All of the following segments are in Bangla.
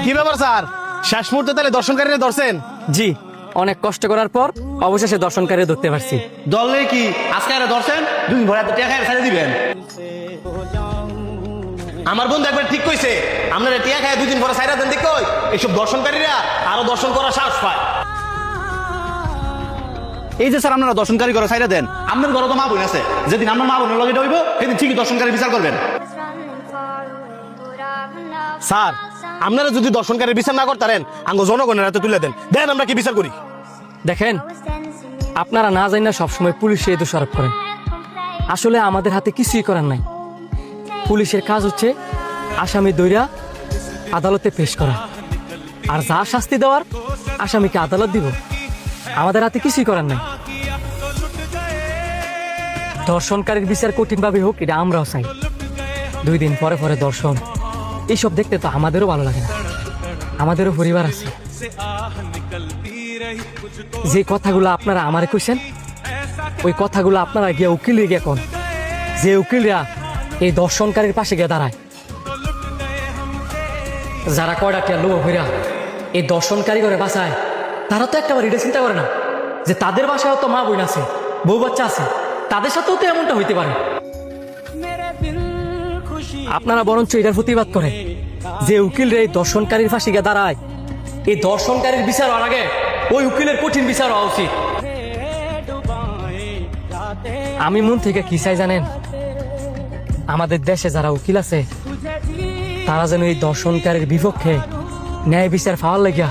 কি ব্যাপার স্যার, শেষ মুহূর্তে তাহলে দর্শনকারীরা ধরছেন? জি, অনেক কষ্ট করার পর অবশেষে দর্শনকারী ধরতে পারছি। দলে কি আজকে আর ধরছেন? 2 দিন ভরে টাকা ছেড়ে দিবেন। আমার বন্ধু একবার ঠিক কইছে, আপনারা টিয়া খায় 2 দিন পরে সাইরা দেন দেখো, এইসব দর্শনকারীরা আরো দর্শন করার সাহস পায়। এই যে স্যার আপনারা দর্শনকারী করে ছাইরা দেন, আপনার ঘরে তো মা বোন আছে, যেদিন আপনার মা বোনের লগে হইব সেদিন ঠিকই দর্শনকারী বিচার করবেন। স্যার, আপনারা যদি দর্শনকারীর বিচার না করতারেন আঙ্গ জনগণের হাতে তুলে দেন, দেন আমরা কি বিচার করি। দেখেন, আপনারা না জানি না সবসময় পুলিশে দোষারোপ করেন। আসলে আমাদের হাতে কিছুই করার নাই। পুলিশের কাজ হচ্ছে আসামি দইরা আদালতে পেশ করা, আর যা শাস্তি দেওয়ার আসামিকে আদালত দিব। আমাদের হাতে কিছুই করার নাই। দর্শনকারীর বিচার কঠিন ভাবে হোক, এটা আমরাও চাই। 2 দিন পরে পরে দর্শন, এইসব দেখতে তো আমাদেরও ভালো লাগে না। আমাদেরও পরিবার আছে। যে কথাগুলো আপনারা আমারে কইছেন, ওই কথাগুলো আপনারা গিয়ে উকিলে গিয়ে কোন, যে উকিলরা এই দর্শনকারীর পাশে গিয়ে দাঁড়ায়, যারা কয়ডাটিয়া লোক হইরা এই দর্শনকারী করে বাসায়, তারা তো একটাবার এটা চিন্তা করে না যে তাদের বাসায় তো মা বোন আছে, বউ বাচ্চা আছে, তাদের সাথেও তো এমনটা হইতে পারে। আপনারা বরঞ্চ এটার প্রতিবাদ করেন যে উকিলরা এই দর্শনকারীর ফাঁসি গিয়ে দাঁড়ায়, এই দর্শনকারীর বিচার হওয়ার আগে ওই উকিলের কঠিন বিচার হওয়া উচিত। আমি মন থেকে কি চাই জানেন? আমাদের দেশে যারা উকিল আছে তারা যেন এই দর্শনকারীর বিপক্ষে ন্যায় বিচার পাওয়ার লাগিয়া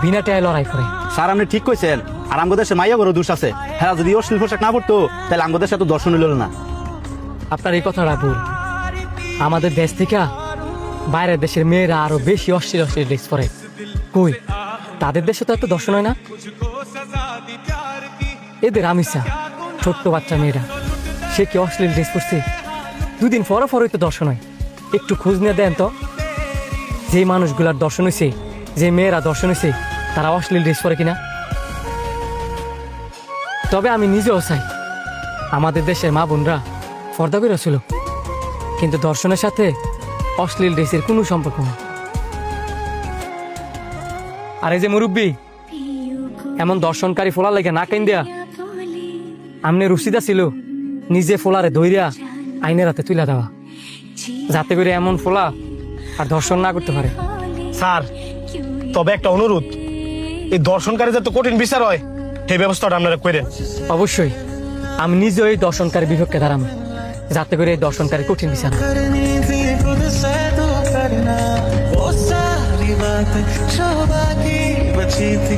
বিনা টায় লড়াই করে। স্যার আপনি ঠিক কইছেন, আর আমাদের দেশে মাইয়া বড় দোষ আছে। হ্যাঁ, যদি অশ্লীল পোশাক না পড়তো তাহলে আমাদের দেশে তো দর্শন হইল না। আপনার এই কথাটা ভুল। আমাদের দেশ থেকে বাইরের দেশের মেয়েরা আরো বেশি অশ্লীল অশ্লীল ড্রেস পরে। কই, তাদের দেশে তো এত দর্শন হয় না। এদের আমিষা ছোট্ট বাচ্চা মেয়েরা, সে কি অশ্লীল ড্রেস পরছে? 2 দিন পরে পরই তো দর্শন হয়। একটু খোঁজ নিয়ে দেন তো, যে মানুষগুলার দর্শন হয়েছে, যে মেয়েরা দর্শন হয়েছে, তারা অশ্লীল ড্রেস পরে কিনা। তবে আমি নিজেও চাই আমাদের দেশের মা বোনরা পর্দা করে ছিল, কিন্তু দর্শনের সাথে অশ্লীল ড্রেসের কোনো সম্পর্ক নেই। আর এই যে মুরব্বী, এমন দর্শনকারী ফোলা লেগে না কেন দেয়া, আমনে রুসিদা ছিল নিজে ফোলারে ধইরা আইনের হাতে তুলে দেওয়া, যাতে করে এমন ফোলা আর দর্শন না করতে পারে। স্যার, তবে একটা অনুরোধ, এই দর্শনকারী যাতে কঠিন বিচার হয় সেই ব্যবস্থাটা আপনারা করেন। অবশ্যই আমি নিজে ওই দর্শনকারীর বিপক্ষে দাঁড়াবো, যাতে করে এই দর্শনকারী কঠিন বিচার হয়। करनी थी खुद से तो करना, वो सारी बातें जो बाकी बची थी